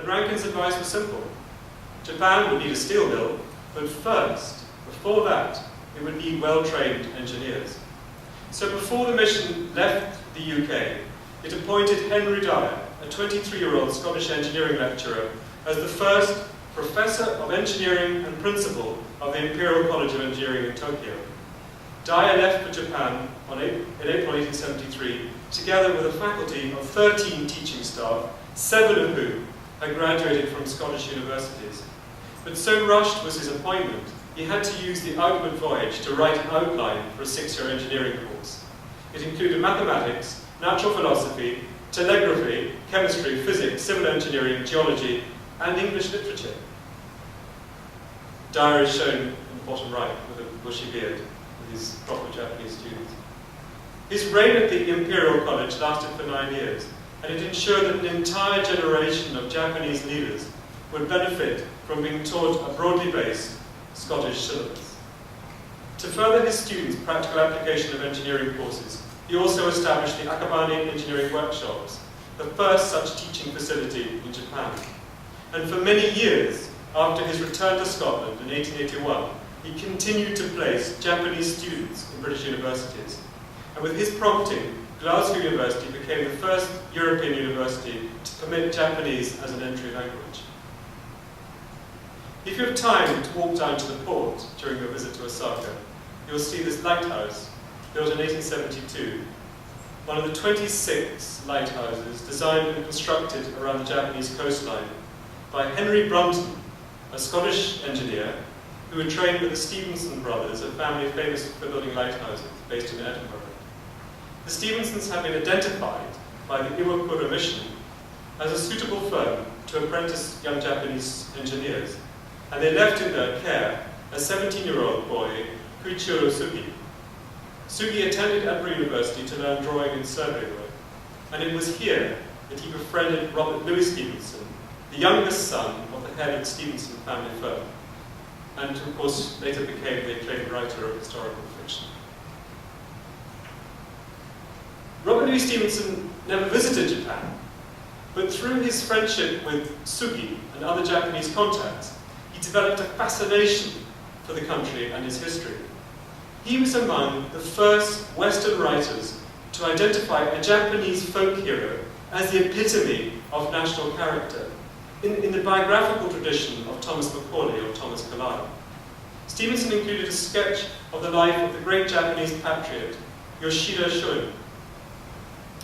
and Rankin's advice was simple. Japan would need a steel mill, but first, before that, it would need well-trained engineers. So before the mission left the UK, it appointed Henry Dyer, a 23-year-old Scottish engineering lecturer, as the first Professor of Engineering and Principal of the Imperial College of Engineering in Tokyo. Dyer left for Japan in April 1873, together with a faculty of 13 teaching staff, 7 of whom had graduated from Scottish universities. But so rushed was his appointment, he had to use the outward voyage to write an outline for a 6-year engineering course. It included mathematics, natural philosophy, telegraphy, chemistry, physics, civil engineering, geology, and English literature. Dyer is shown in the bottom right with a bushy beard, with his proper Japanese students. His reign at the Imperial College lasted for 9 years, and it ensured that an entire generation of Japanese leaders would benefit from being taught a broadly based Scottish syllabus. To further his students' practical application of engineering courses, he also established the ACAH Engineering Workshops, the first such teaching facility in Japan. And for many years, after his return to Scotland in 1881, he continued to place Japanese students in British universities. And with his prompting, Glasgow University became the first European university to permit Japanese as an entry language. If you have time to walk down to the port during your visit to Osaka, you will see this lighthouse, built in 1872, one of the 26 lighthouses designed and constructed around the Japanese coastline by Henry Brunton, a Scottish engineer who had trained with the Stevenson brothers, a family famous for building lighthouses based in Edinburgh. The Stevensons have been identified by the Iwakura mission as a suitable firm to apprentice young Japanese engineers, and they left in their care a 17-year-old boy, Kuichiro Sugi. Sugi attended Edinburgh University to learn drawing and survey work, and it was here that he befriended Robert Louis Stevenson, the youngest son of the head of the Stevenson family firm, and of course later became the acclaimed writer of historical fiction. Robert Louis Stevenson never visited Japan, but through his friendship with Sugi and other Japanese contacts, he developed a fascination for the country and its history. He was among the first Western writers to identify a Japanese folk hero as the epitome of national character, in the biographical tradition of Thomas Macaulay or Thomas Carlyle. Stevenson included a sketch of the life of the great Japanese patriot, Yoshida Shoin,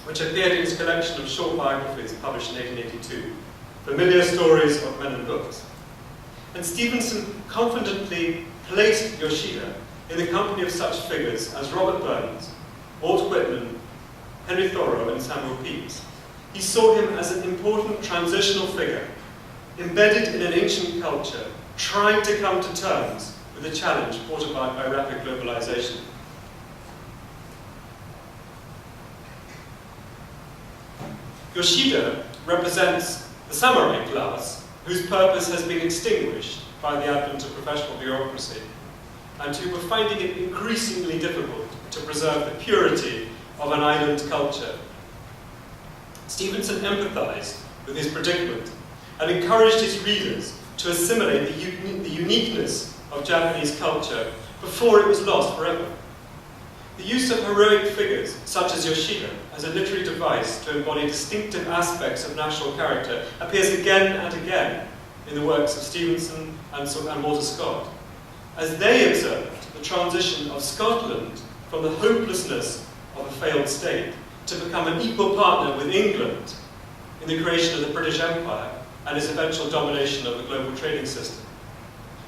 which appeared in his collection of short biographies published in 1882, Familiar Stories of Men and Books. And Stevenson confidently placed Yoshida in the company of such figures as Robert Burns, Walt Whitman, Henry Thoreau, and Samuel Pepys. He saw him as an important transitional figure, embedded in an ancient culture, trying to come to terms with the challenge brought about by rapid globalization. Yoshida represents the samurai class whose purpose has been extinguished by the advent of professional bureaucracy, and who were finding it increasingly difficult to preserve the purity of an island culture. Stevenson empathized with his predicament and encouraged his readers to assimilate the uniqueness of Japanese culture before it was lost forever. The use of heroic figures, such as Yoshida, as a literary device to embody distinctive aspects of national character appears again and again in the works of Stevenson and Walter Scott, as they observed the transition of Scotland from the hopelessness of a failed state to become an equal partner with England in the creation of the British Empire and its eventual domination of the global trading system.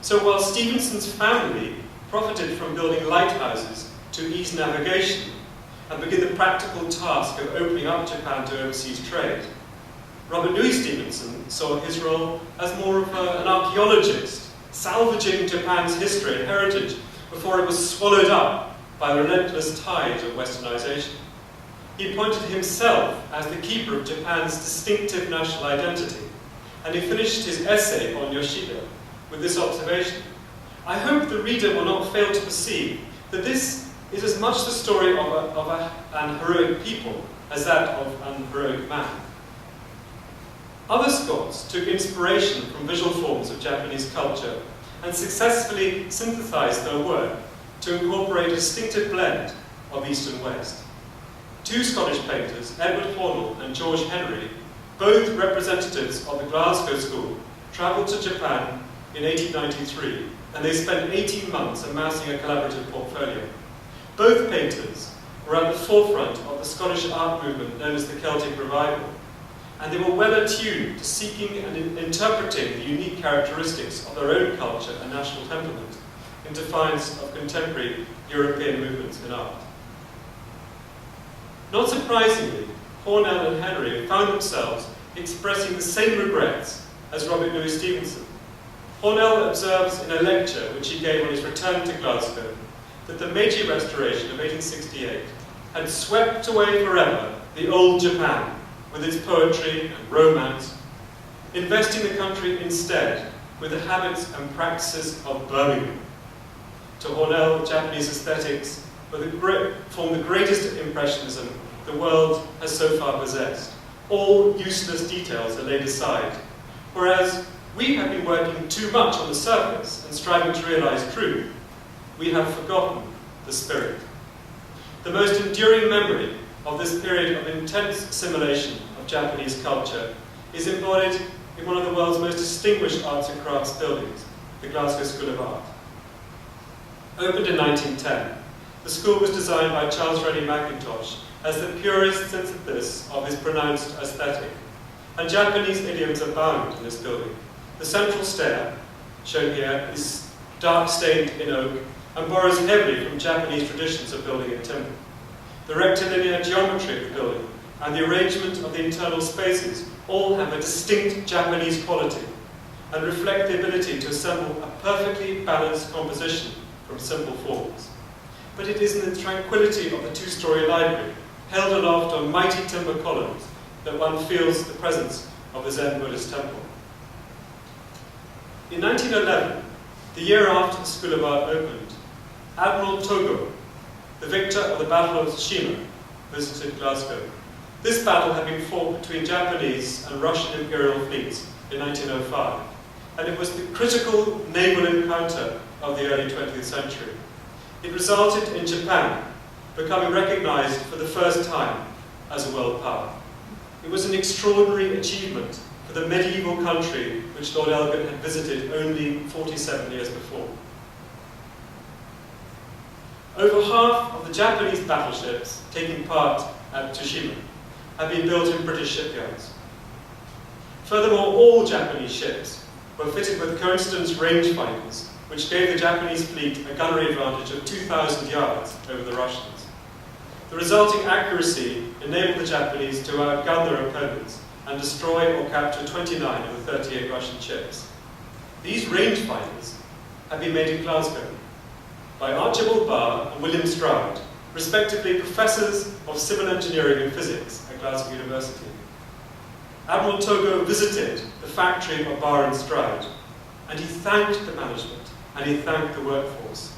So while Stevenson's family profited from building lighthouses to ease navigation and begin the practical task of opening up Japan to overseas trade, Robert Louis Stevenson saw his role as more of an archaeologist, salvaging Japan's history and heritage before it was swallowed up by the relentless tide of westernization. He appointed himself as the keeper of Japan's distinctive national identity, and he finished his essay on Yoshida with this observation: I hope the reader will not fail to perceive that this is as much the story of an heroic people as that of an heroic man. Other Scots took inspiration from visual forms of Japanese culture and successfully synthesized their work to incorporate a distinctive blend of East and West. Two Scottish painters, Edward Hornell and George Henry, both representatives of the Glasgow School, travelled to Japan in 1893, and they spent 18 months amassing a collaborative portfolio. Both painters were at the forefront of the Scottish art movement known as the Celtic Revival, and they were well attuned to seeking and interpreting the unique characteristics of their own culture and national temperament in defiance of contemporary European movements in art. Not surprisingly, Hornell and Henry found themselves expressing the same regrets as Robert Louis Stevenson. Hornell observes in a lecture which he gave on his return to Glasgow that the Meiji Restoration of 1868 had swept away forever the old Japan with its poetry and romance, investing the country instead with the habits and practices of Birmingham. To Hornell, Japanese aesthetics form the greatest impressionism the world has so far possessed. All useless details are laid aside, whereas we have been working too much on the surface and striving to realize truth. We have forgotten the spirit. The most enduring memory of this period of intense assimilation of Japanese culture is embodied in one of the world's most distinguished arts and crafts buildings, the Glasgow School of Art. Opened in 1910, the school was designed by Charles Rennie Mackintosh as the purest synthesis of his pronounced aesthetic, and Japanese idioms abound in this building. The central stair, shown here, is dark-stained in oak and borrows heavily from Japanese traditions of building in timber. The rectilinear geometry of the building and the arrangement of the internal spaces all have a distinct Japanese quality and reflect the ability to assemble a perfectly balanced composition from simple forms. But it is in the tranquility of the two-story library, held aloft on mighty timber columns, that one feels the presence of the Zen Buddhist temple. In 1911, the year after the School of Art opened, Admiral Togo, the victor of the Battle of Tsushima, visited Glasgow. This battle had been fought between Japanese and Russian imperial fleets in 1905, and it was the critical naval encounter of the early 20th century. It resulted in Japan becoming recognized for the first time as a world power. It was an extraordinary achievement for the medieval country which Lord Elgin had visited only 47 years before. Over half of the Japanese battleships taking part at Tsushima had been built in British shipyards. Furthermore, all Japanese ships were fitted with coincidence rangefinders, which gave the Japanese fleet a gunnery advantage of 2,000 yards over the Russians. The resulting accuracy enabled the Japanese to outgun their opponents and destroy or capture 29 of the 38 Russian ships. These rangefinders had been made in Glasgow by Archibald Barr and William Stroud, respectively professors of civil engineering and physics at Glasgow University. Admiral Togo visited the factory of Barr and Stroud, and he thanked the management, and he thanked the workforce.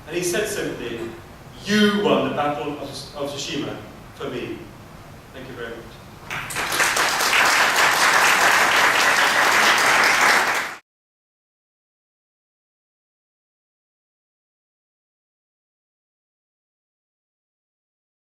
And he said simply, "You won the Battle of Tsushima for me." Thank you very much.